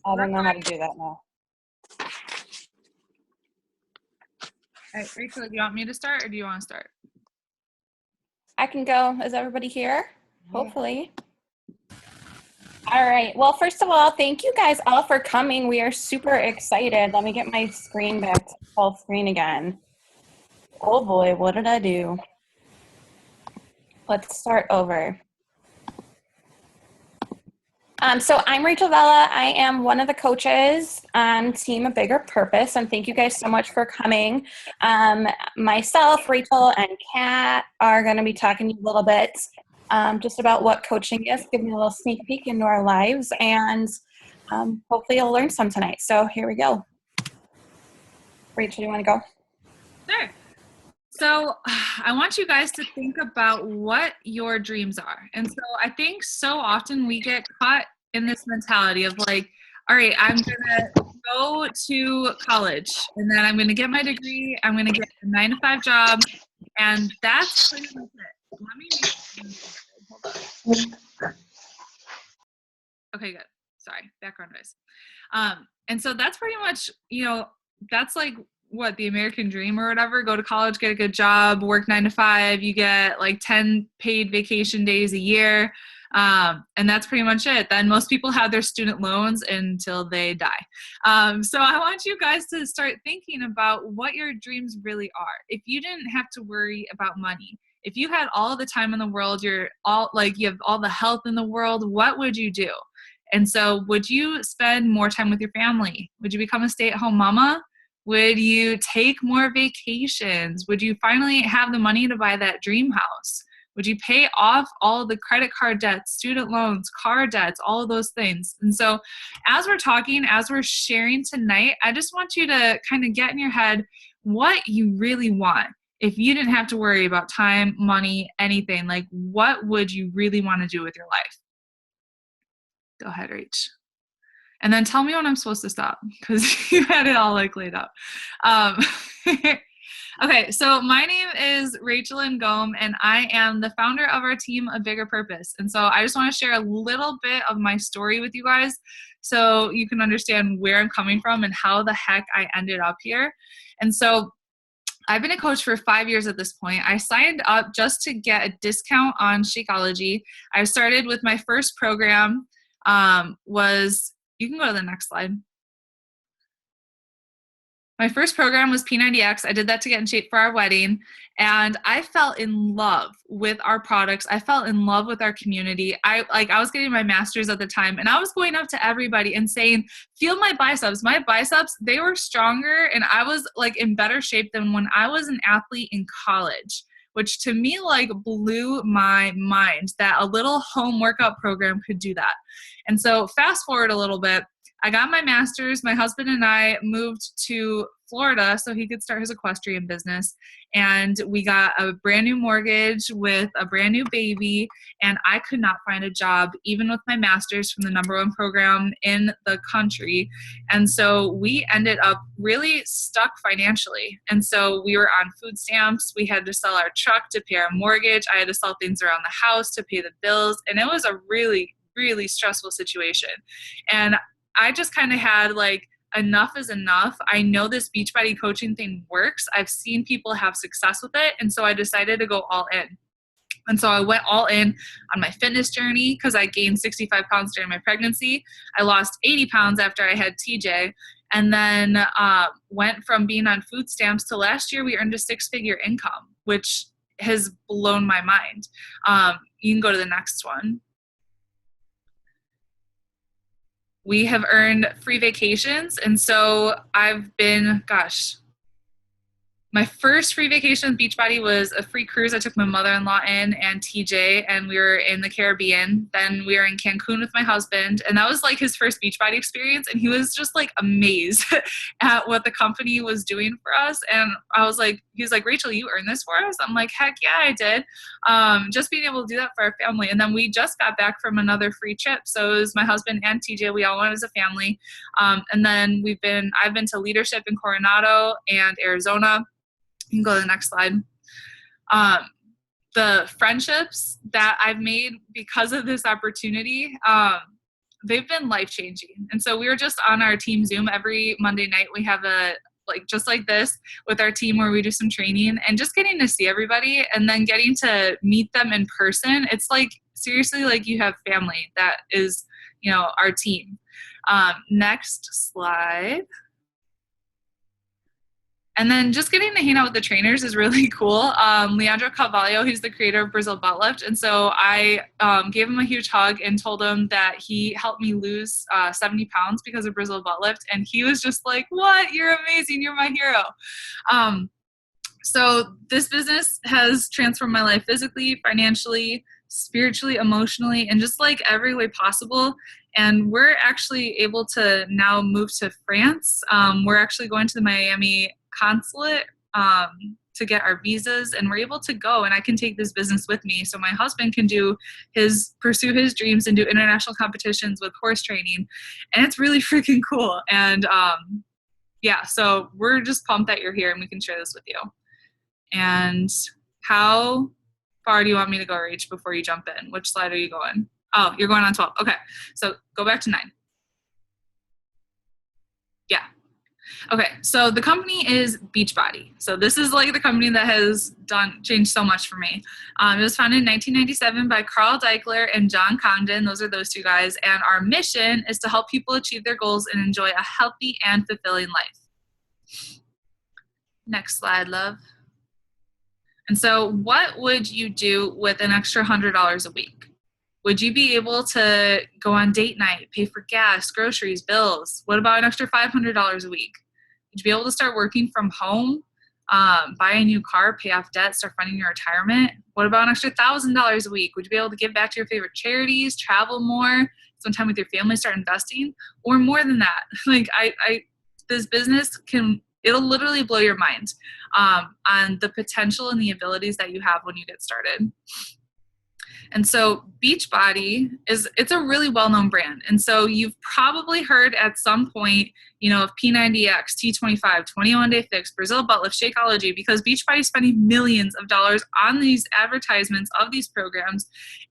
I don't know how to do that now. All right, Rachel, do you want me to start or do you want to start? I can go. Is everybody here? Hopefully. All right. Well, first of all, thank you guys all for coming. We are super excited. Let me get my screen back to full screen again. Oh boy, what did I do? Let's start over. So I'm Rachel Vella. I am one of the coaches on Team A Bigger Purpose, and thank you guys so much for coming. Myself, Rachel, and Kat are going to be talking to you a little bit just about what coaching is, giving you a little sneak peek into our lives, and hopefully you'll learn some tonight. So here we go. Rachel, you want to go? Sure. So I want you guys to think about what your dreams are. And so I think so often we get caught in this mentality of like, all right, I'm going to go to college and then I'm going to get my degree. I'm going to get a 9-to-5 job. And that's pretty much it. Let me hold on. Okay, good. Sorry, background noise. And so that's pretty much, that's like what the American dream or whatever. Go to college, get a good job, work 9-to-5. You get like 10 paid vacation days a year. And that's pretty much it. Then most people have their student loans until they die. So I want you guys to start thinking about what your dreams really are. If you didn't have to worry about money, if you had all the time in the world, you have all the health in the world, what would you do? And so would you spend more time with your family? Would you become a stay-at-home mama? Would you take more vacations? Would you finally have the money to buy that dream house? Would you pay off all the credit card debts, student loans, car debts, all of those things? And so as we're talking, as we're sharing tonight, I just want you to kind of get in your head what you really want. If you didn't have to worry about time, money, anything, like what would you really want to do with your life? Go ahead, Rach. And then tell me when I'm supposed to stop because you had it all like laid out. Okay, so my name is Rachel Ngom, and I am the founder of our team, A Bigger Purpose. And so I just want to share a little bit of my story with you guys so you can understand where I'm coming from and how the heck I ended up here. And so I've been a coach for 5 years at this point. I signed up just to get a discount on Shakeology. I started with my first program you can go to the next slide. My first program was P90X. I did that to get in shape for our wedding. And I fell in love with our products. I fell in love with our community. I was getting my master's at the time, and I was going up to everybody and saying, feel my biceps. My biceps, they were stronger, and I was like in better shape than when I was an athlete in college, which to me like blew my mind that a little home workout program could do that. And so fast forward a little bit, I got my master's. My husband and I moved to Florida so he could start his equestrian business. And we got a brand new mortgage with a brand new baby. And I could not find a job, even with my master's from the #1 program in the country. And so we ended up really stuck financially. And so we were on food stamps. We had to sell our truck to pay our mortgage. I had to sell things around the house to pay the bills. And it was a really, really stressful situation. And I just kind of had like, enough is enough. I know this Beachbody coaching thing works. I've seen people have success with it. And so I decided to go all in. And so I went all in on my fitness journey because I gained 65 pounds during my pregnancy. I lost 80 pounds after I had TJ. And then went from being on food stamps to last year, we earned a 6-figure income, which has blown my mind. You can go to the next one. We have earned free vacations. And so I've been, my first free vacation with Beachbody was a free cruise. I took my mother-in-law in and TJ, and we were in the Caribbean. Then we were in Cancun with my husband, and that was like his first Beachbody experience. And he was just like amazed at what the company was doing for us. And I was like, he was like, Rachel, you earned this for us? I'm like, heck yeah, I did. Just being able to do that for our family. And then we just got back from another free trip. So it was my husband and TJ. We all went as a family. And then I've been to leadership in Coronado and Arizona. You can go to the next slide. The friendships that I've made because of this opportunity, they've been life-changing. And so we were just on our team Zoom every Monday night. We have just like this with our team where we do some training, and just getting to see everybody and then getting to meet them in person. It's like, seriously, like you have family that is, our team. Next slide. And then just getting to hang out with the trainers is really cool. Leandro Carvalho, he's the creator of Brazil Butt Lift. And so I gave him a huge hug and told him that he helped me lose 70 pounds because of Brazil Butt Lift. And he was just like, what? You're amazing. You're my hero. So this business has transformed my life physically, financially, spiritually, emotionally, and just like every way possible. And we're actually able to now move to France. We're actually going to the Miami consulate to get our visas, and we're able to go, and I can take this business with me so my husband can pursue his dreams and do international competitions with horse training. And it's really freaking cool. And so we're just pumped that you're here and we can share this with you. And how far do you want me to go, Rach, before you jump in? Which slide are you going? Oh, you're going on 12. Okay, so go back to 9. Yeah. Okay, so the company is Beachbody. So this is like the company that has changed so much for me. It was founded in 1997 by Carl Deichler and John Condon. Those are those two guys. And our mission is to help people achieve their goals and enjoy a healthy and fulfilling life. Next slide, love. And so what would you do with an extra $100 a week? Would you be able to go on date night, pay for gas, groceries, bills? What about an extra $500 a week? Would you be able to start working from home, buy a new car, pay off debt, start funding your retirement? What about an extra $1,000 a week? Would you be able to give back to your favorite charities, travel more, spend time with your family, start investing? Or more than that? Like this business it'll literally blow your mind on the potential and the abilities that you have when you get started. And so Beachbody it's a really well-known brand. And so you've probably heard at some point, of P90X, T25, 21 Day Fix, Brazil Butt Lift, Shakeology, because Beachbody is spending millions of dollars on these advertisements of these programs.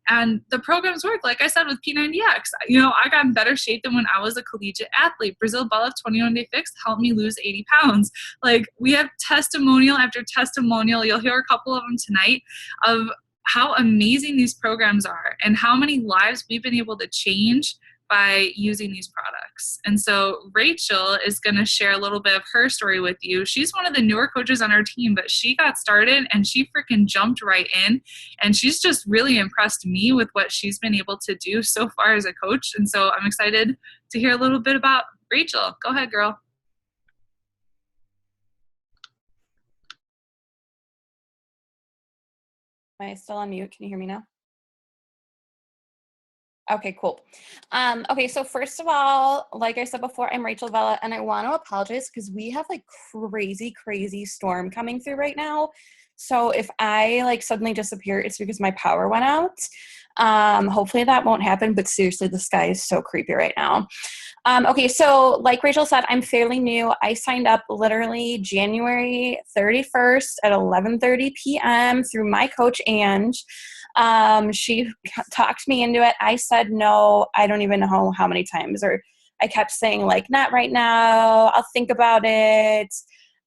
And the programs work, like I said, with P90X. I got in better shape than when I was a collegiate athlete. Brazil Butt Lift, 21 Day Fix helped me lose 80 pounds. Like, we have testimonial after testimonial. You'll hear a couple of them tonight of how amazing these programs are and how many lives we've been able to change by using these products. And so Rachel is going to share a little bit of her story with you. She's one of the newer coaches on our team, but she got started and she freaking jumped right in. And she's just really impressed me with what she's been able to do so far as a coach. And so I'm excited to hear a little bit about Rachel. Go ahead, girl. Am I still on mute? Can you hear me now? Okay, cool. Okay, so first of all, like I said before, I'm Rachel Vella, and I want to apologize because we have like crazy storm coming through right now. So if I like suddenly disappear, it's because my power went out. Hopefully that won't happen, but seriously, the sky is so creepy right now. Okay, so like Rachel said, I'm fairly new. I signed up literally January 31st at 11:30 p.m. through my coach, Ange. She talked me into it. I said no. I don't even know how many times, or I kept saying like, not right now. I'll think about it.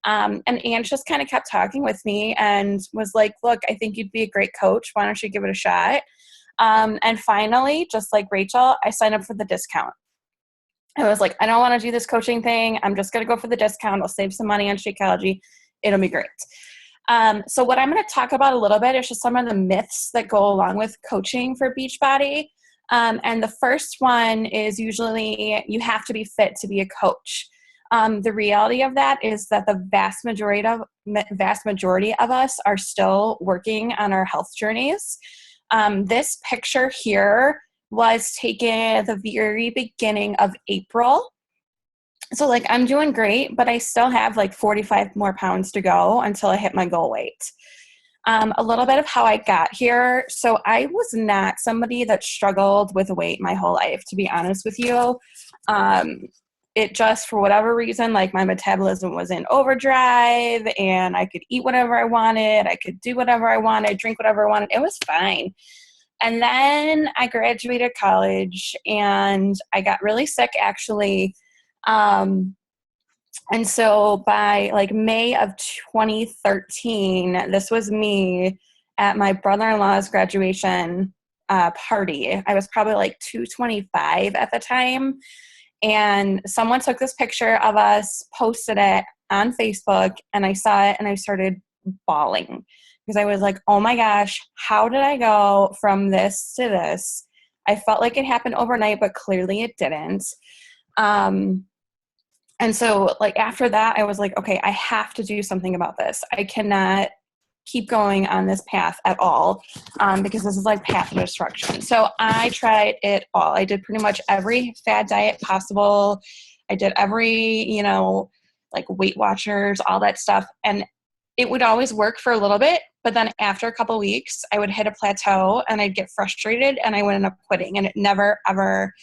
And Ange just kind of kept talking with me and was like, look, I think you'd be a great coach. Why don't you give it a shot? And finally, just like Rachel, I signed up for the discount. I was like, I don't want to do this coaching thing. I'm just going to go for the discount. I'll save some money on Shakeology. It'll be great. So what I'm going to talk about a little bit is just some of the myths that go along with coaching for Beachbody. And the first one is usually you have to be fit to be a coach. The reality of that is that the vast majority of us are still working on our health journeys. This picture here was taken at the very beginning of April. So like I'm doing great, but I still have like 45 more pounds to go until I hit my goal weight. A little bit of how I got here. So I was not somebody that struggled with weight my whole life, to be honest with you. It just, for whatever reason, like my metabolism was in overdrive and I could eat whatever I wanted. I could do whatever I wanted, drink whatever I wanted. It was fine. And then I graduated college and I got really sick actually. And so by like May of 2013, this was me at my brother-in-law's graduation party. I was probably like 225 at the time. And someone took this picture of us, posted it on Facebook, and I saw it and I started bawling because I was like, oh my gosh, how did I go from this to this? I felt like it happened overnight, but clearly it didn't. And so like after that, I was like, okay, I have to do something about this. I cannot keep going on this path at all because this is like path of destruction. So I tried it all. I did pretty much every fad diet possible. I did every, like Weight Watchers, all that stuff. And it would always work for a little bit. But then after a couple of weeks, I would hit a plateau and I'd get frustrated and I would end up quitting. And it never, ever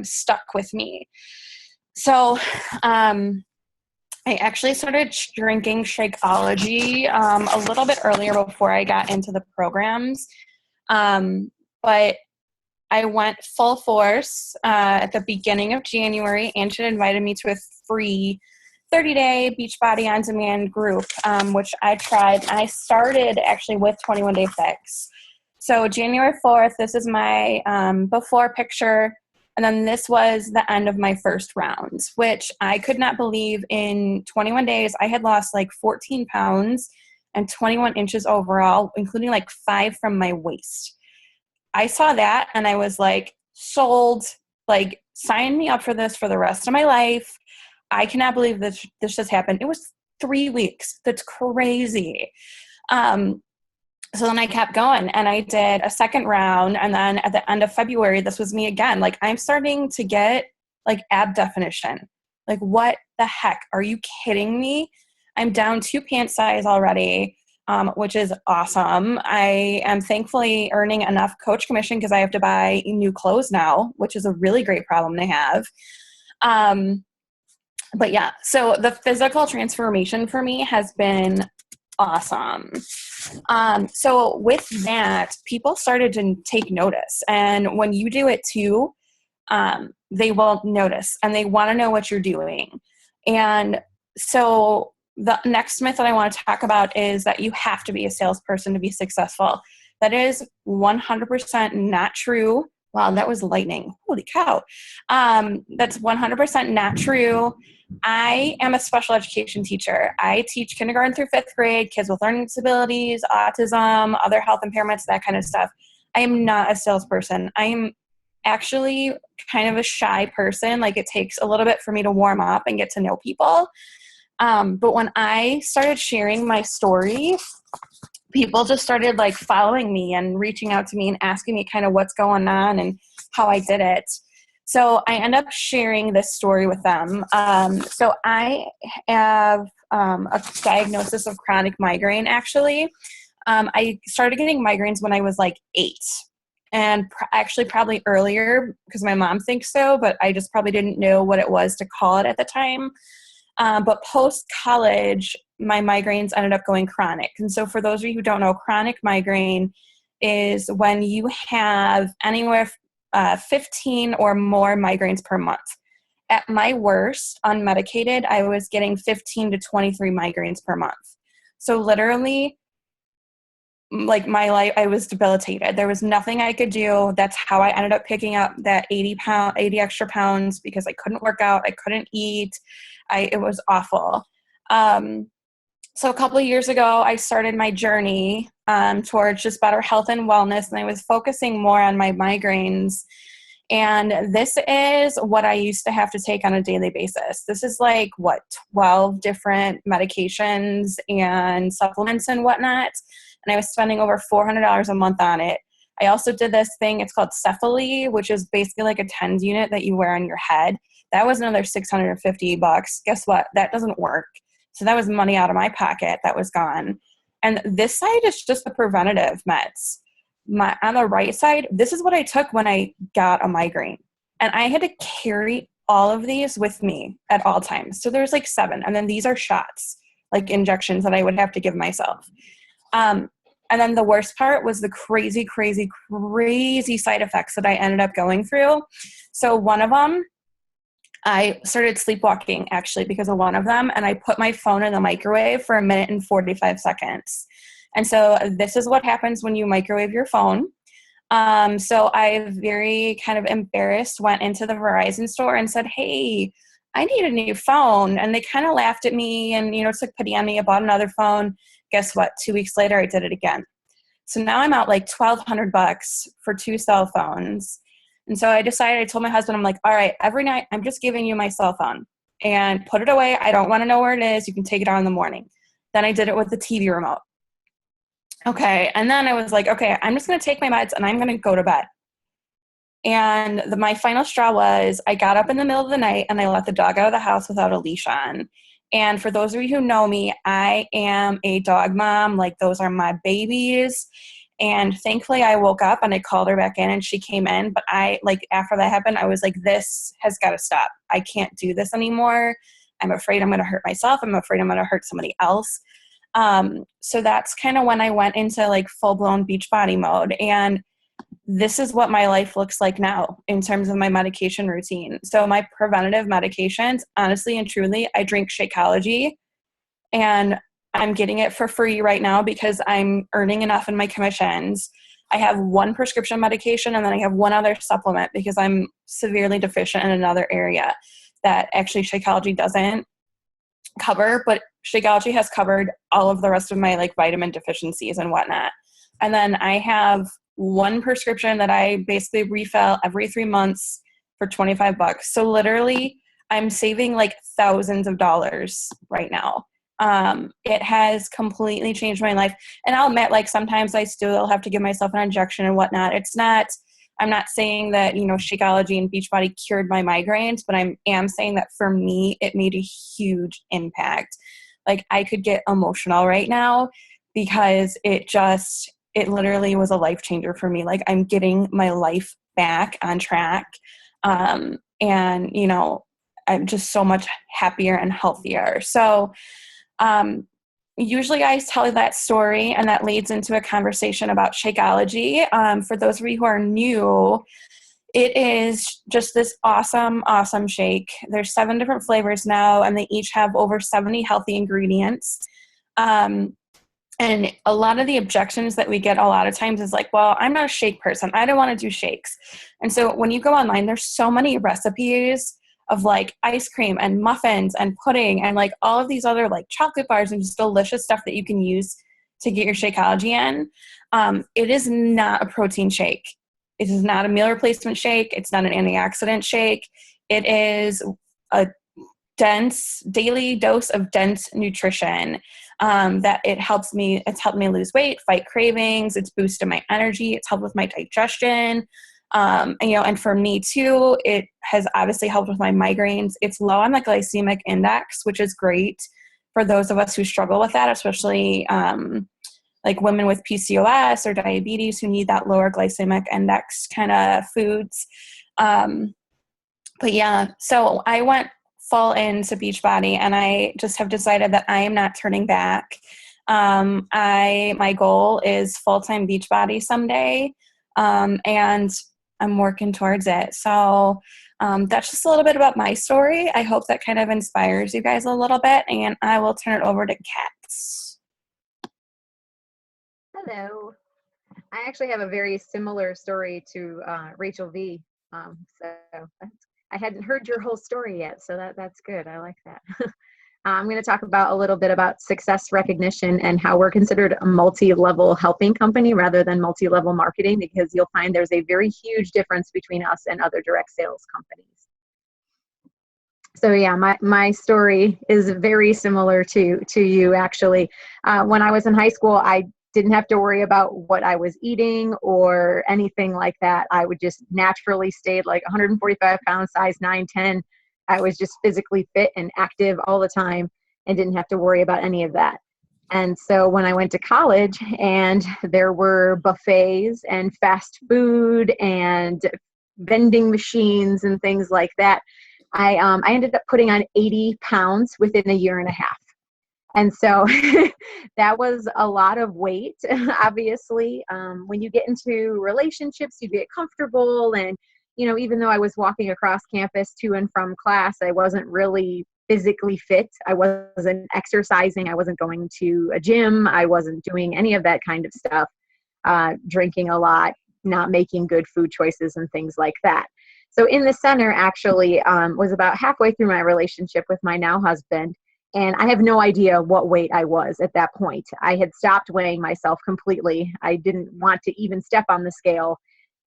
stuck with me. So I actually started drinking Shakeology a little bit earlier before I got into the programs. But I went full force at the beginning of January. Angela invited me to a free 30-day Beachbody On Demand group, which I tried. I started actually with 21 Day Fix. So January 4th, this is my before picture. And then this was the end of my first round, which I could not believe. In 21 days, I had lost like 14 pounds and 21 inches overall, including like 5 from my waist. I saw that and I was like, sold, like sign me up for this for the rest of my life. I cannot believe this just happened. It was 3 weeks. That's crazy. So then I kept going and I did a second round. And then at the end of February, this was me again. Like I'm starting to get like ab definition. Like what the heck? Are you kidding me? I'm down 2 pant size already, which is awesome. I am thankfully earning enough coach commission because I have to buy new clothes now, which is a really great problem to have. But yeah, so the physical transformation for me has been awesome. So with that, people started to take notice. And when you do it too, they will notice and they want to know what you're doing. And so the next myth that I want to talk about is that you have to be a salesperson to be successful. That is 100% not true. Wow, that was lightning. Holy cow. That's 100% not true. I am a special education teacher. I teach kindergarten through 5th grade, kids with learning disabilities, autism, other health impairments, that kind of stuff. I am not a salesperson. I am actually kind of a shy person. Like it takes a little bit for me to warm up and get to know people. But when I started sharing my story, people just started like following me and reaching out to me and asking me kind of what's going on and how I did it. So I end up sharing this story with them. So I have a diagnosis of chronic migraine, actually. I started getting migraines when I was like 8. And actually probably earlier because my mom thinks so, but I just probably didn't know what it was to call it at the time. But post-college, my migraines ended up going chronic. And so for those of you who don't know, chronic migraine is when you have anywhere 15 or more migraines per month. At my worst, unmedicated, I was getting 15 to 23 migraines per month. So literally, like my life, I was debilitated. There was nothing I could do. That's how I ended up picking up that 80 extra pounds because I couldn't work out. I couldn't eat. It was awful. So a couple of years ago, I started my journey towards just better health and wellness, and I was focusing more on my migraines. And this is what I used to have to take on a daily basis. This is like, 12 different medications and supplements and whatnot. And I was spending over $400 a month on it. I also did this thing, it's called Cephaly, which is basically like a TENS unit that you wear on your head. That was another $650. Guess what? That doesn't work. So that was money out of my pocket that was gone. And this side is just the preventative meds. On the right side, this is what I took when I got a migraine. And I had to carry all of these with me at all times. So there's like 7. And then these are shots, like injections that I would have to give myself. And then the worst part was the crazy, crazy, crazy side effects that I ended up going through. So one of them, I started sleepwalking actually because of one of them, and I put my phone in the microwave for 1 minute and 45 seconds. And so this is what happens when you microwave your phone. So I very kind of embarrassed went into the Verizon store and said, hey, I need a new phone. And they kind of laughed at me and, took pity on me. I bought another phone. Guess what? 2 weeks later, I did it again. So now I'm out like $1,200 for 2 cell phones. And so I decided, I told my husband, I'm like, all right, every night I'm just giving you my cell phone and put it away. I don't want to know where it is. You can take it out in the morning. Then I did it with the TV remote. Okay. And then I was like, okay, I'm just going to take my meds and I'm going to go to bed. And my final straw was I got up in the middle of the night and I let the dog out of the house without a leash on. And for those of you who know me, I am a dog mom. Like, those are my babies. And thankfully I woke up and I called her back in and she came in. But after that happened, I was like, this has got to stop. I can't do this anymore. I'm afraid I'm going to hurt myself. I'm afraid I'm going to hurt somebody else. So that's kind of when I went into like full-blown Beachbody mode. And this is what my life looks like now in terms of my medication routine. So my preventative medications, honestly and truly, I drink Shakeology, and I'm getting it for free right now because I'm earning enough in my commissions. I have one prescription medication and then I have one other supplement because I'm severely deficient in another area that actually Shakeology doesn't cover, but Shakeology has covered all of the rest of my like vitamin deficiencies and whatnot. And then I have one prescription that I basically refill every 3 months for $25. So literally I'm saving like thousands of dollars right now. It has completely changed my life. And I'll admit, like, sometimes I still have to give myself an injection and whatnot. I'm not saying that, Shakeology and Beachbody cured my migraines, but I am saying that for me, it made a huge impact. Like, I could get emotional right now because it literally was a life changer for me. Like, I'm getting my life back on track. And, I'm just so much happier and healthier. So, usually I tell that story and that leads into a conversation about Shakeology. For those of you who are new, it is just this awesome, awesome shake. There's 7 different flavors now, and they each have over 70 healthy ingredients. And a lot of the objections that we get a lot of times is like, well, I'm not a shake person. I don't want to do shakes. And so when you go online, there's so many recipes of like ice cream and muffins and pudding and like all of these other like chocolate bars and just delicious stuff that you can use to get your Shakeology in. It is not a protein shake. It is not a meal replacement shake. It's not an antioxidant shake. It is a dense daily dose of dense nutrition that it's helped me lose weight, fight cravings. It's boosted my energy. It's helped with my digestion. And for me too, it has obviously helped with my migraines. It's low on the glycemic index, which is great for those of us who struggle with that, especially like women with PCOS or diabetes who need that lower glycemic index kind of foods. But yeah, so I went full into Beachbody and I just have decided that I am not turning back. My goal is full-time Beachbody someday. And I'm working towards it. So that's just a little bit about my story. I hope that kind of inspires you guys a little bit, and I will turn it over to Kat. Hello. I actually have a very similar story to Rachel V. So I hadn't heard your whole story yet, so that's good. I like that. I'm going to talk about a little bit about success recognition and how we're considered a multi-level helping company rather than multi-level marketing, because you'll find there's a very huge difference between us and other direct sales companies. So yeah, my story is very similar to you actually. When I was in high school, I didn't have to worry about what I was eating or anything like that. I would just naturally stayed like 145 pounds, size 9, 10. I was just physically fit and active all the time and didn't have to worry about any of that. And so when I went to college and there were buffets and fast food and vending machines and things like that, I ended up putting on 80 pounds within a year and a half. And so that was a lot of weight, obviously. When you get into relationships, you get comfortable. And, even though I was walking across campus to and from class, I wasn't really physically fit. I wasn't exercising. I wasn't going to a gym. I wasn't doing any of that kind of stuff, drinking a lot, not making good food choices and things like that. So in the center actually was about halfway through my relationship with my now husband. And I have no idea what weight I was at that point. I had stopped weighing myself completely. I didn't want to even step on the scale.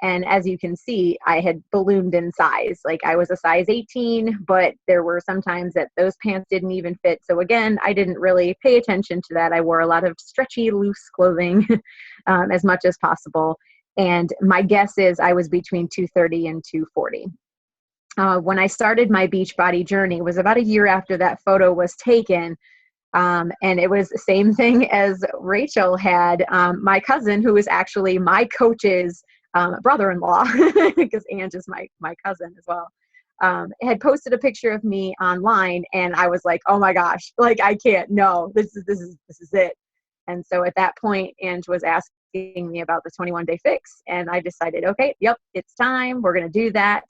And as you can see, I had ballooned in size. Like I was a size 18, but there were some times that those pants didn't even fit. So again, I didn't really pay attention to that. I wore a lot of stretchy, loose clothing as much as possible. And my guess is I was between 230 and 240. When I started my Beachbody journey, it was about a year after that photo was taken. And it was the same thing as Rachel had. My cousin, who is actually my coach's brother-in-law, because Ange is my cousin as well, had posted a picture of me online. And I was like, oh my gosh, like I can't, no, this is it. And so at that point, Ange was asking me about the 21-day fix. And I decided, okay, yep, it's time. We're going to do that.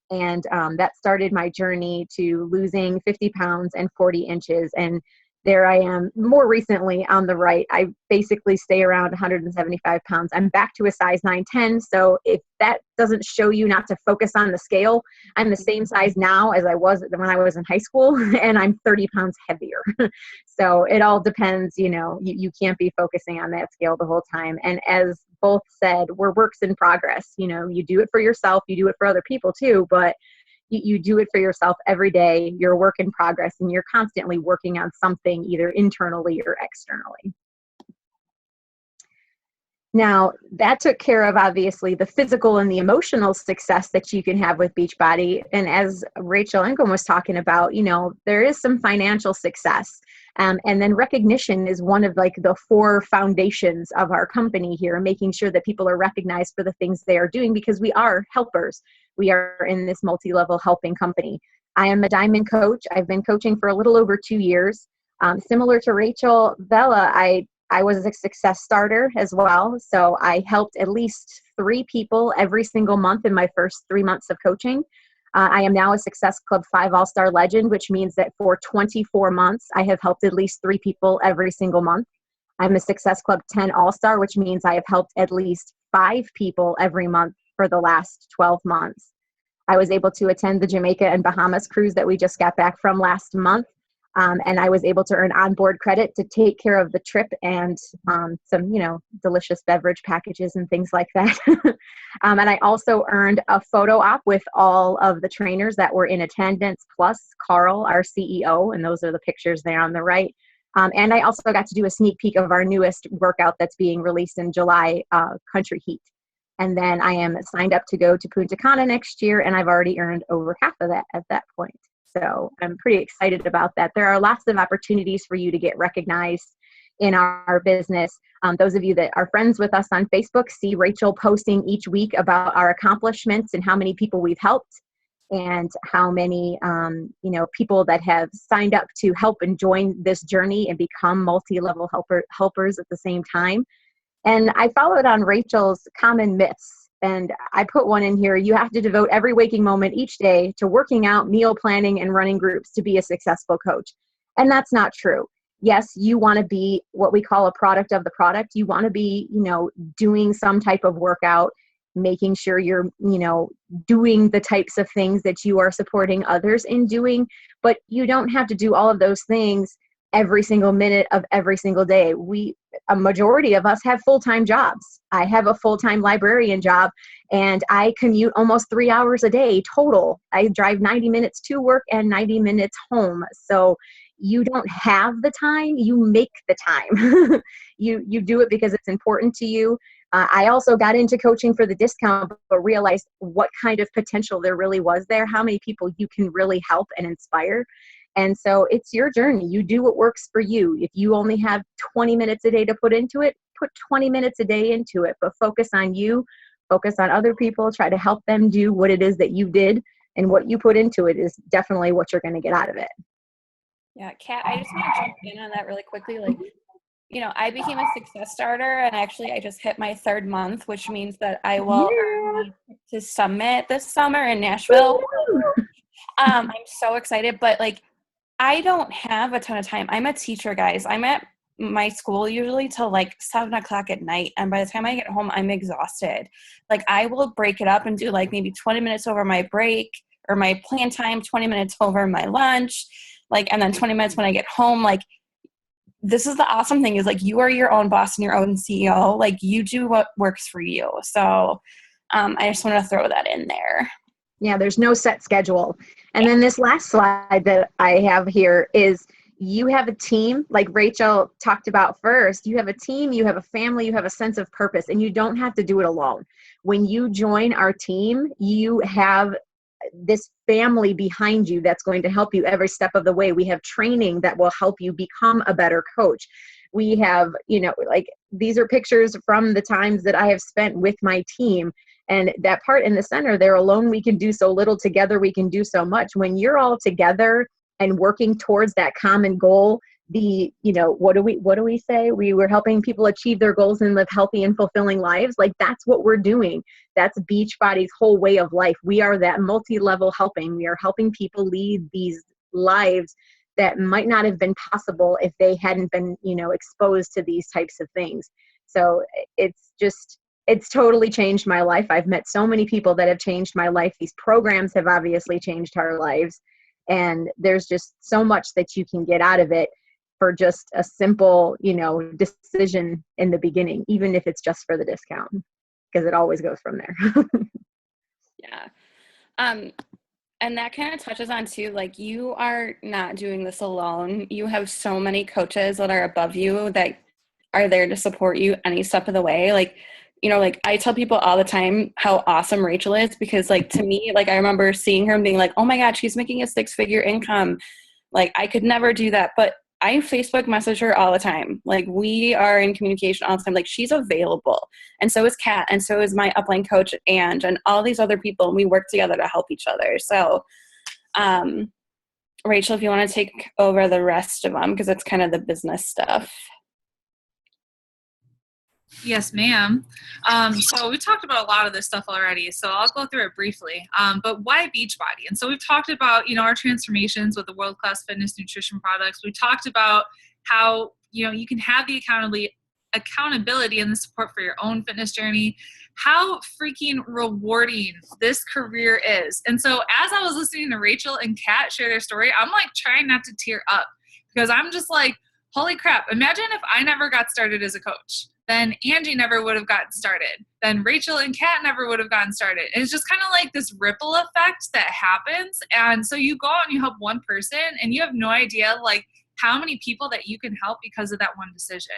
And that started my journey to losing 50 pounds and 40 inches. And there I am more recently on the right. I basically stay around 175 pounds. I'm back to a size 9'10". So if that doesn't show you not to focus on the scale, I'm the same size now as I was when I was in high school, and I'm 30 pounds heavier. So it all depends, you can't be focusing on that scale the whole time. And as both said, we're works in progress. You do it for yourself, you do it for other people too, but you do it for yourself every day. You're a work in progress, and you're constantly working on something either internally or externally. Now, that took care of, obviously, the physical and the emotional success that you can have with Beachbody. And as Rachel Ngom was talking about, there is some financial success. And then recognition is one of the 4 foundations of our company here, making sure that people are recognized for the things they are doing, because we are helpers. We are in this multi-level helping company. I am a diamond coach. I've been coaching for a little over 2 years. Similar to Rachel, Vella, I was a success starter as well. So I helped at least 3 people every single month in my first 3 months of coaching. I am now a Success Club 5 All-Star Legend, which means that for 24 months, I have helped at least 3 people every single month. I'm a Success Club 10 All-Star, which means I have helped at least 5 people every month for the last 12 months. I was able to attend the Jamaica and Bahamas cruise that we just got back from last month. And I was able to earn onboard credit to take care of the trip and some, delicious beverage packages and things like that. And I also earned a photo op with all of the trainers that were in attendance, plus Carl, our CEO, and those are the pictures there on the right. And I also got to do a sneak peek of our newest workout that's being released in July, Country Heat. And then I am signed up to go to Punta Cana next year, and I've already earned over half of that at that point. So I'm pretty excited about that. There are lots of opportunities for you to get recognized in our business. Those of you that are friends with us on Facebook see Rachel posting each week about our accomplishments and how many people we've helped, and how many people that have signed up to help and join this journey and become multi-level helpers at the same time. And I followed on Rachel's common myths. And I put one in here. You have to devote every waking moment each day to working out, meal planning, and running groups to be a successful coach. And that's not true. Yes, you want to be what we call a product of the product. You want to be, doing some type of workout, making sure you're, doing the types of things that you are supporting others in doing. But you don't have to do all of those things every single minute of every single day. A majority of us have full-time jobs. I have a full-time librarian job, and I commute almost 3 hours a day total. I drive 90 minutes to work and 90 minutes home. So you don't have the time, you make the time. You do it because it's important to you. I also got into coaching for the discount, but realized what kind of potential there really was there, how many people you can really help and inspire. And so it's your journey. You do what works for you. If you only have 20 minutes a day to put into it, put 20 minutes a day into it, but focus on you, focus on other people, try to help them do what it is that you did, and what you put into it is definitely what you're going to get out of it. Yeah, Kat, I just want to jump in on that really quickly. Like, I became a success starter, and actually I just hit my 3rd month, which means that I will Yeah. to Summit this summer in Nashville. I'm so excited, but like I don't have a ton of time. I'm a teacher, guys. I'm at my school usually till like 7 o'clock at night. And by the time I get home, I'm exhausted. Like I will break it up and do like maybe 20 minutes over my break or my plan time, 20 minutes over my lunch, like, and then 20 minutes when I get home. Like, this is the awesome thing is like you are your own boss and your own CEO. Like you do what works for you. So I just want to throw that in there. Yeah, there's no set schedule. And then this last slide that I have here is you have a team, like Rachel talked about first. You have a team, you have a family, you have a sense of purpose, and you don't have to do it alone. When you join our team, you have this family behind you that's going to help you every step of the way. We have training that will help you become a better coach. We have, like these are pictures from the times that I have spent with my team. And that part in the center there, alone we can do so little, together we can do so much. When you're all together and working towards that common goal, what do we say? We were helping people achieve their goals and live healthy and fulfilling lives. Like that's what we're doing. That's Beachbody's whole way of life. We are that multi-level helping. We are helping people lead these lives that might not have been possible if they hadn't been, exposed to these types of things. So it's totally changed my life. I've met so many people that have changed my life. These programs have obviously changed our lives. And there's just so much that you can get out of it for just a simple, decision in the beginning, even if it's just for the discount, because it always goes from there. Yeah. And that kind of touches on too, like you are not doing this alone. You have so many coaches that are above you that are there to support you any step of the way. Like, like I tell people all the time how awesome Rachel is because like to me, like I remember seeing her and being like, oh my God, she's making a 6-figure income. Like I could never do that. But I Facebook message her all the time. Like we are in communication all the time. Like she's available. And so is Kat. And so is my upline coach and all these other people. And we work together to help each other. So Rachel, if you want to take over the rest of them, because it's kind of the business stuff. Yes, ma'am. So we talked about a lot of this stuff already, so I'll go through it briefly. But why Beachbody? And so we've talked about, our transformations with the world-class fitness nutrition products. We talked about how, you can have the accountability and the support for your own fitness journey, how freaking rewarding this career is. And so as I was listening to Rachel and Kat share their story, I'm like trying not to tear up because I'm just like, holy crap, imagine if I never got started as a coach. Then Angie never would have gotten started. Then Rachel and Kat never would have gotten started. And it's just kind of like this ripple effect that happens. And so you go out and you help one person and you have no idea like how many people that you can help because of that one decision.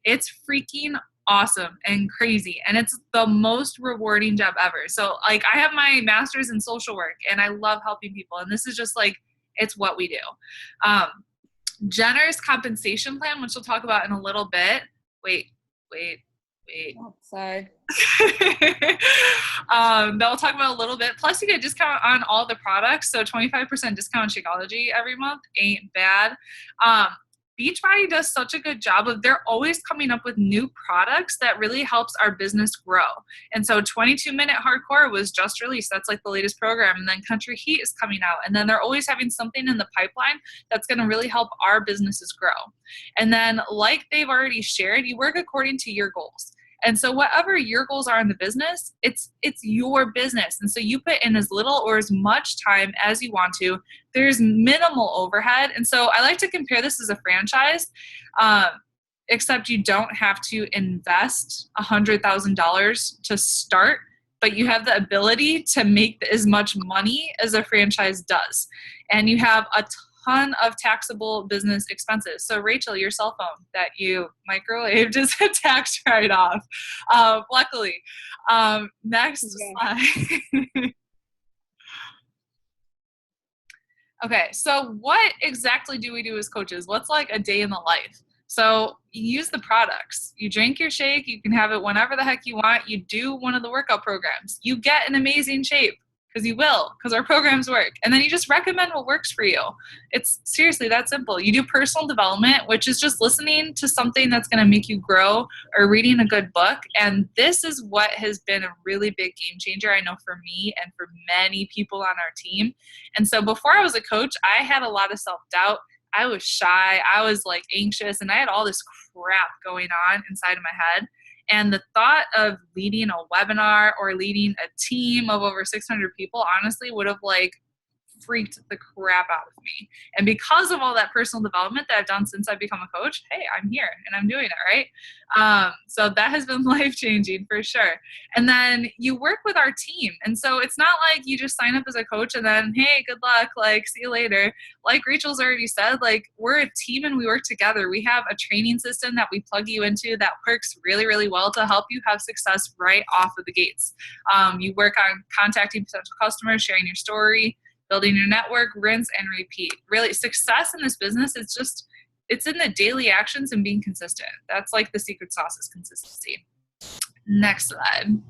It's freaking awesome and crazy. And it's the most rewarding job ever. So like I have my master's in social work and I love helping people. And this is just like, it's what we do. Jenner's compensation plan, which we'll talk about in a little bit. Wait. Oh, sorry. That we'll talk about a little bit. Plus, you get a discount on all the products. So 25% discount on Shakeology every month ain't bad. Beachbody does such a good job of they're always coming up with new products that really helps our business grow. And so 22-minute hardcore was just released. That's like the latest program. And then Country Heat is coming out. And then they're always having something in the pipeline that's going to really help our businesses grow. And then like they've already shared, you work according to your goals. And so whatever your goals are in the business, it's your business. And so you put in as little or as much time as you want to. There's minimal overhead. And so I like to compare this as a franchise, except you don't have to invest $100,000 to start, but you have the ability to make as much money as a franchise does. And you have a ton of taxable business expenses. So Rachel, your cell phone that you microwaved is a tax write-off. Luckily. Next slide. Okay, so what exactly do we do as coaches? What's like a day in the life? So you use the products. You drink your shake. You can have it whenever the heck you want. You do one of the workout programs. You get in amazing shape. because you will, because our programs work. And then you just recommend what works for you. It's seriously that simple. You do personal development, which is just listening to something that's going to make you grow, or reading a good book. And this is what has been a really big game changer, I know, for me and for many people on our team. And so before I was a coach, I had a lot of self-doubt. I was shy. I was like anxious, and I had all this crap going on inside of my head. And the thought of leading a webinar or leading a team of over 600 people, honestly, would have like freaked the crap out of me. And because of all that personal development that I've done since I've become a coach, hey, I'm here and I'm doing it, right? So that has been life-changing for sure. And then you work with our team. And so it's not like you just sign up as a coach and then, hey, good luck, like, see you later. Like Rachel's already said, like, we're a team and we work together. We have a training system that we plug you into that works really, really well to help you have success right off of the gates. You work on contacting potential customers, sharing your story, building your network, rinse and repeat. Really, success in this business is just, it's in the daily actions and being consistent. That's like the secret sauce, is consistency. Next slide.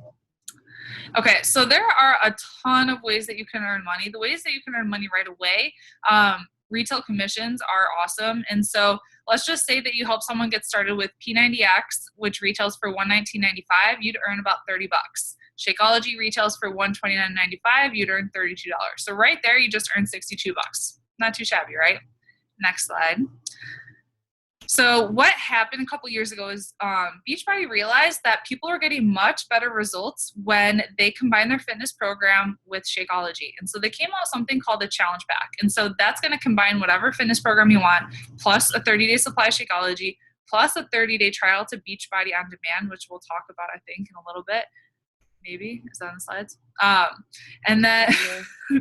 Okay, so there are a ton of ways that you can earn money. The ways that you can earn money right away, retail commissions are awesome. And so let's just say that you help someone get started with P90X, which retails for $119.95, you'd earn about $30. Shakeology retails for $129.95, you'd earn $32. So right there, you just earned $62. Not too shabby, right? Next slide. So what happened a couple years ago is Beachbody realized that people were getting much better results when they combined their fitness program with Shakeology. And so they came out with something called the Challenge Pack. And so that's going to combine whatever fitness program you want, plus a 30-day supply of Shakeology, plus a 30-day trial to Beachbody on Demand, which we'll talk about, I think, in a little bit. Maybe, is that on the slides? And then,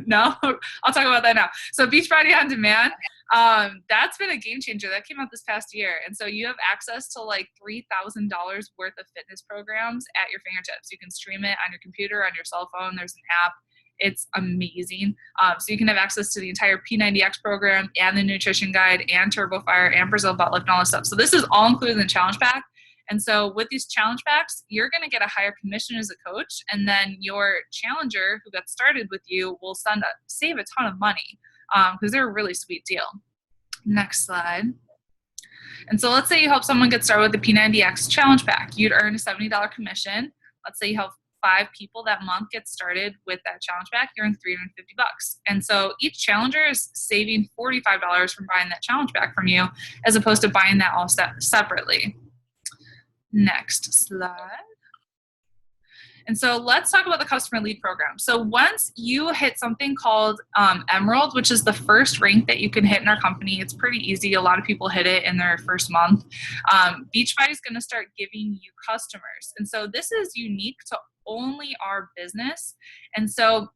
no, I'll talk about that now. So Beachbody on Demand, that's been a game changer. That came out this past year. And so you have access to like $3,000 worth of fitness programs at your fingertips. You can stream it on your computer, on your cell phone. There's an app. It's amazing. So you can have access to the entire P90X program and the nutrition guide and Turbo Fire and Brazil butt lift and all this stuff. So this is all included in the challenge pack. And so with these challenge packs, you're going to get a higher commission as a coach. And then your challenger who got started with you will save a ton of money because they're a really sweet deal. Next slide. And so let's say you help someone get started with the P90X challenge pack. You'd earn a $70 commission. Let's say you help 5 people that month get started with that challenge pack, you earn $350. And so each challenger is saving $45 from buying that challenge pack from you, as opposed to buying that all separately. Next slide. And so let's talk about the customer lead program. So once you hit something called Emerald, which is the first rank that you can hit in our company, it's pretty easy. A lot of people hit it in their first month. Beachbody is going to start giving you customers. And so this is unique to only our business. And so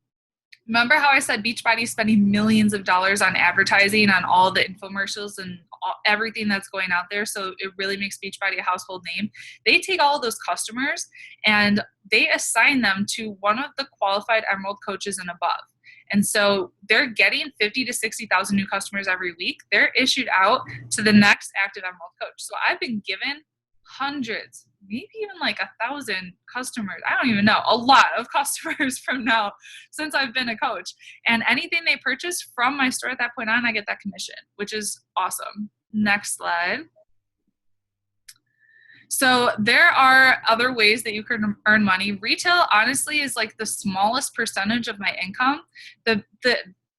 remember how I said Beachbody is spending millions of dollars on advertising, on all the infomercials and everything that's going out there, so it really makes Beachbody a household name. They take all of those customers and they assign them to one of the qualified Emerald coaches and above. And so they're getting 50 to 60,000 new customers every week. They're issued out to the next active Emerald coach. So I've been given hundreds, maybe even like 1,000 customers. I don't even know, a lot of customers from now since I've been a coach. And anything they purchase from my store at that point on, I get that commission, which is awesome. Next slide. So there are other ways that you can earn money. Retail, honestly, is like the smallest percentage of my income. The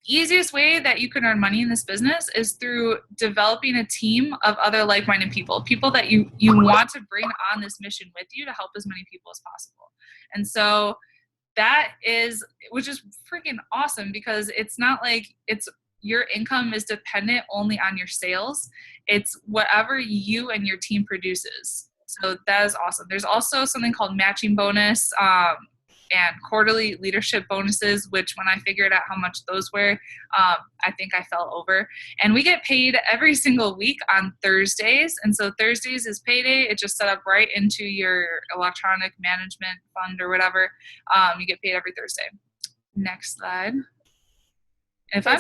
easiest way that you can earn money in this business is through developing a team of other like-minded people that you want to bring on this mission with you to help as many people as possible. And so that is, which is freaking awesome, because it's not like your income is dependent only on your sales. It's whatever you and your team produces. So that is awesome. There's also something called matching bonus, and quarterly leadership bonuses, which when I figured out how much those were, I think I fell over. And we get paid every single week on Thursdays. And so Thursdays is payday. It's just set up right into your electronic management fund or whatever. You get paid every Thursday. Next slide.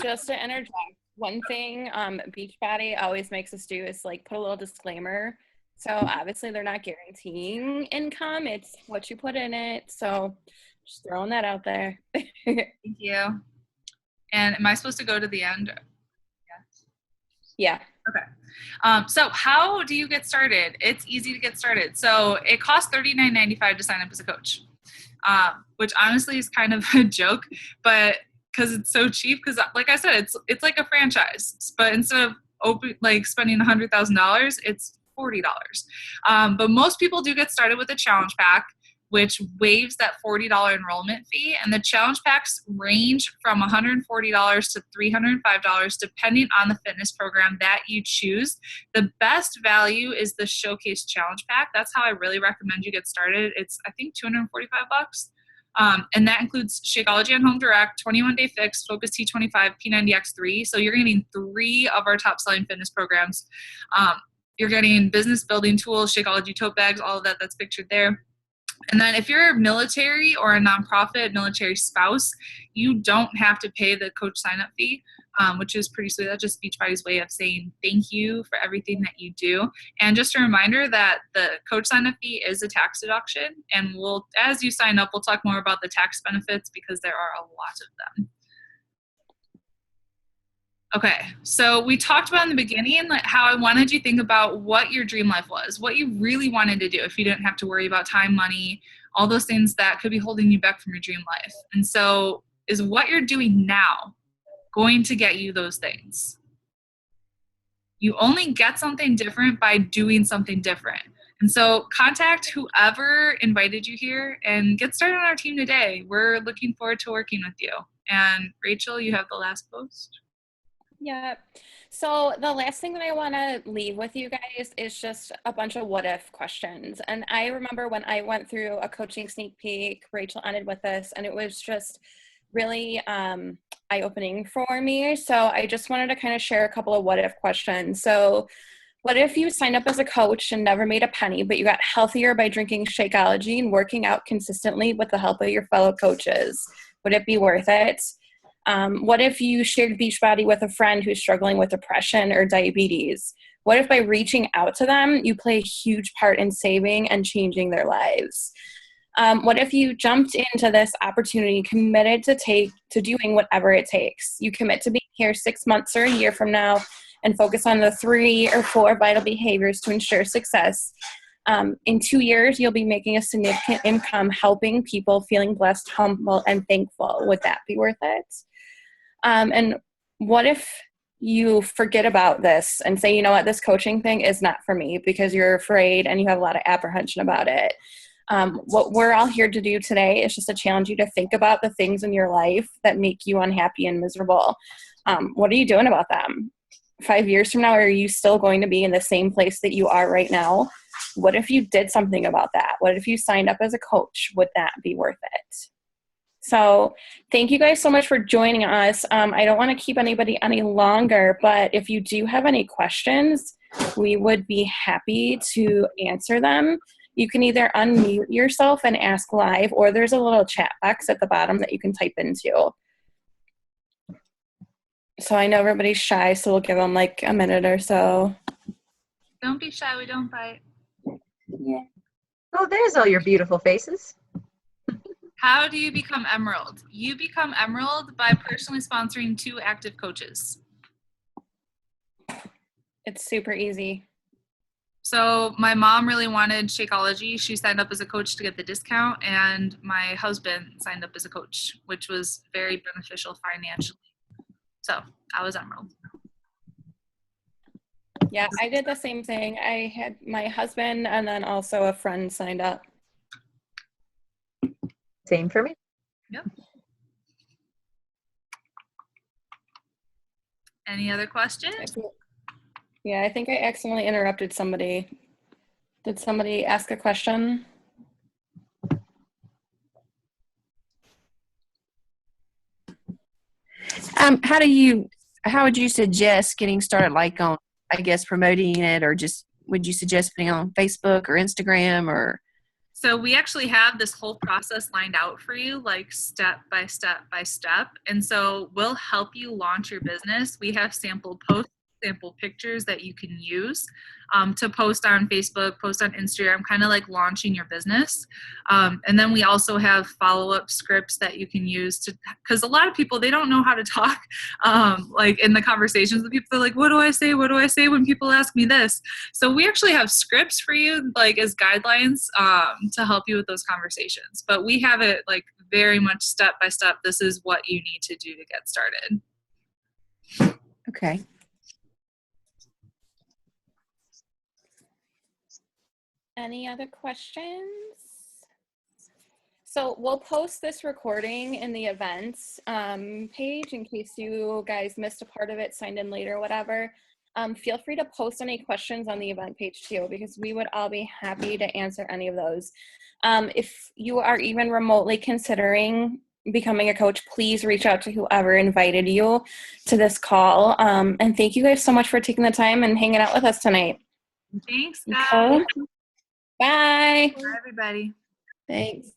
Just to interject, one thing Beachbody always makes us do is like put a little disclaimer. So obviously they're not guaranteeing income. It's what you put in it. So Just throwing that out there. Thank you. And am I supposed to go to the end? Yes. Yeah. Okay. So how do you get started? It's easy to get started. So it costs $39.95 to sign up as a coach, which honestly is kind of a joke, but because it's so cheap, because like I said, it's like a franchise, but instead of spending $100,000, it's $40. But most people do get started with a challenge pack, which waives that $40 enrollment fee. And the challenge packs range from $140 to $305, depending on the fitness program that you choose. The best value is the Showcase Challenge Pack. That's how I really recommend you get started. It's, I think, $245. And that includes Shakeology on Home Direct, 21-Day Fix, Focus T25, P90X3. So you're getting 3 of our top selling fitness programs. You're getting business building tools, Shakeology tote bags, all of that that's pictured there. And then if you're military or a nonprofit military spouse, you don't have to pay the coach sign-up fee, which is pretty sweet. That's just Beachbody's way of saying thank you for everything that you do. And just a reminder that the coach sign-up fee is a tax deduction. And as you sign up, we'll talk more about the tax benefits because there are a lot of them. Okay, so we talked about in the beginning how I wanted you to think about what your dream life was, what you really wanted to do if you didn't have to worry about time, money, all those things that could be holding you back from your dream life. And so is what you're doing now going to get you those things? You only get something different by doing something different. And so contact whoever invited you here and get started on our team today. We're looking forward to working with you. And Rachel, you have the last post. Yeah. So the last thing that I want to leave with you guys is just a bunch of what if questions. And I remember when I went through a coaching sneak peek, Rachel ended with this, and it was just really eye-opening for me. So I just wanted to kind of share a couple of what if questions. So what if you signed up as a coach and never made a penny, but you got healthier by drinking Shakeology and working out consistently with the help of your fellow coaches? Would it be worth it? What if you shared Beachbody with a friend who's struggling with depression or diabetes? What if by reaching out to them, you play a huge part in saving and changing their lives? What if you jumped into this opportunity, committed to doing whatever it takes? You commit to being here 6 months or a year from now and focus on the 3 or 4 vital behaviors to ensure success. In 2 years, you'll be making a significant income, helping people, feeling blessed, humble, and thankful. Would that be worth it? And what if you forget about this and say, you know what, this coaching thing is not for me because you're afraid and you have a lot of apprehension about it? What we're all here to do today is just to challenge you to think about the things in your life that make you unhappy and miserable. What are you doing about them? 5 years from now, are you still going to be in the same place that you are right now? What if you did something about that? What if you signed up as a coach? Would that be worth it? So thank you guys so much for joining us. I don't want to keep anybody any longer, but if you do have any questions, we would be happy to answer them. You can either unmute yourself and ask live, or there's a little chat box at the bottom that you can type into. So I know everybody's shy, so we'll give them like a minute or so. Don't be shy, we don't bite. Yeah. Oh, there's all your beautiful faces. How do you become Emerald? You become Emerald by personally sponsoring 2 active coaches. It's super easy. So my mom really wanted Shakeology. She signed up as a coach to get the discount, and my husband signed up as a coach, which was very beneficial financially. So I was Emerald. Yeah, I did the same thing. I had my husband and then also a friend signed up. Same for me. Yep. Any other questions? Yeah, I think I accidentally interrupted somebody. Did somebody ask a question? How would you suggest getting started, like on, I guess, promoting it, or just would you suggest putting it on Facebook or Instagram or? So we actually have this whole process lined out for you, like step by step by step. And so we'll help you launch your business. We have sample posts sample pictures that you can use to post on Facebook, post on Instagram, kind of like launching your business. And then we also have follow-up scripts that you can use to, because a lot of people, they don't know how to talk like in the conversations with people. They're like, what do I say? What do I say when people ask me this? So we actually have scripts for you, like as guidelines to help you with those conversations. But we have it like very much step by step. This is what you need to do to get started. Okay. Any other questions? So we'll post this recording in the events page in case you guys missed a part of it, signed in late or whatever. Feel free to post any questions on the event page too, because we would all be happy to answer any of those. If you are even remotely considering becoming a coach, please reach out to whoever invited you to this call. And thank you guys so much for taking the time and hanging out with us tonight. Thanks, guys. Okay. Bye. Bye, everybody. Thanks.